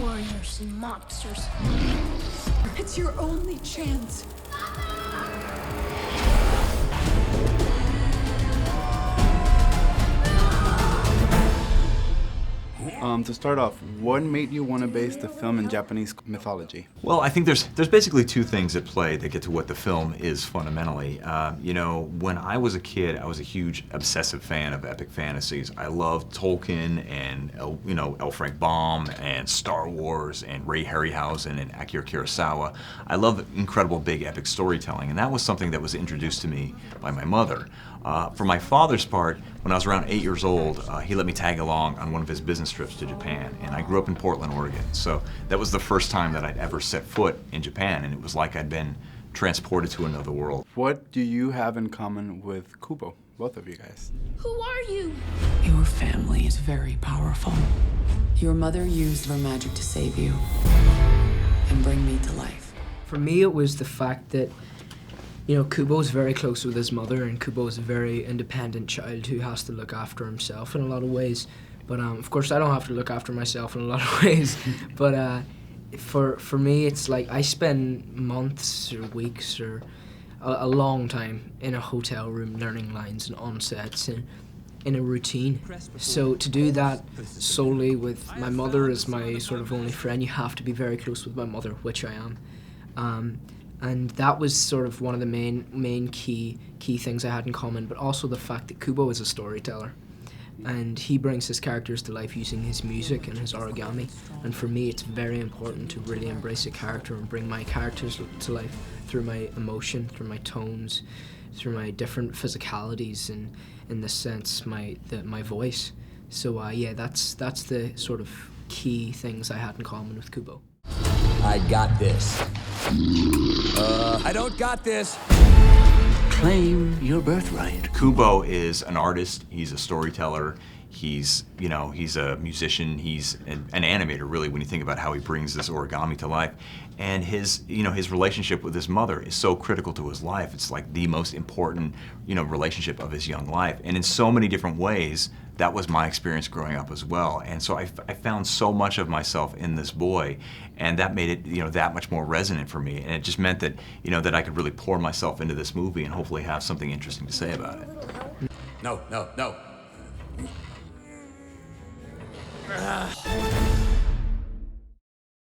warriors and monsters. It's your only chance. To start off, what made you want to base the film in Japanese mythology? Well, I think there's basically two things at play that get to what the film is fundamentally. You know, when I was a kid, I was a huge obsessive fan of epic fantasies. I loved Tolkien and L. Frank Baum and Star Wars and Ray Harryhausen and Akira Kurosawa. I love incredible big epic storytelling, and that was something that was introduced to me by my mother. For my father's part, when I was around 8 years old, he let me tag along on one of his business trips to Japan, and I grew up in Portland, Oregon. So that was the first time that I'd ever set foot in Japan, and it was like I'd been transported to another world. What do you have in common with Kubo, both of you guys? Who are you? Your family is very powerful. Your mother used her magic to save you and bring me to life. For me, it was the fact that, you know, Kubo's very close with his mother, and Kubo's a very independent child who has to look after himself in a lot of ways. But of course, I don't have to look after myself in a lot of ways. But for me, it's like I spend months or weeks or a long time in a hotel room learning lines and on sets and in a routine. So to do that solely with my mother as my sort of only friend, you have to be very close with my mother, which I am. And that was sort of one of the main key things I had in common, but also the fact that Kubo is a storyteller. And he brings his characters to life using his music and his origami. And for me, it's very important to really embrace a character and bring my characters to life through my emotion, through my tones, through my different physicalities, and in this sense, my voice. So yeah, that's the sort of key things I had in common with Kubo. I got this. I don't got this. Claim your birthright. Kubo is an artist, he's a storyteller, he's a musician, he's an animator really when you think about how he brings this origami to life. And his relationship with his mother is so critical to his life. It's like the most important, relationship of his young life. And in so many different ways, that was my experience growing up as well. And so I found so much of myself in this boy, and that made it, that much more resonant for me. And it just meant that, that I could really pour myself into this movie and hopefully have something interesting to say about it. No.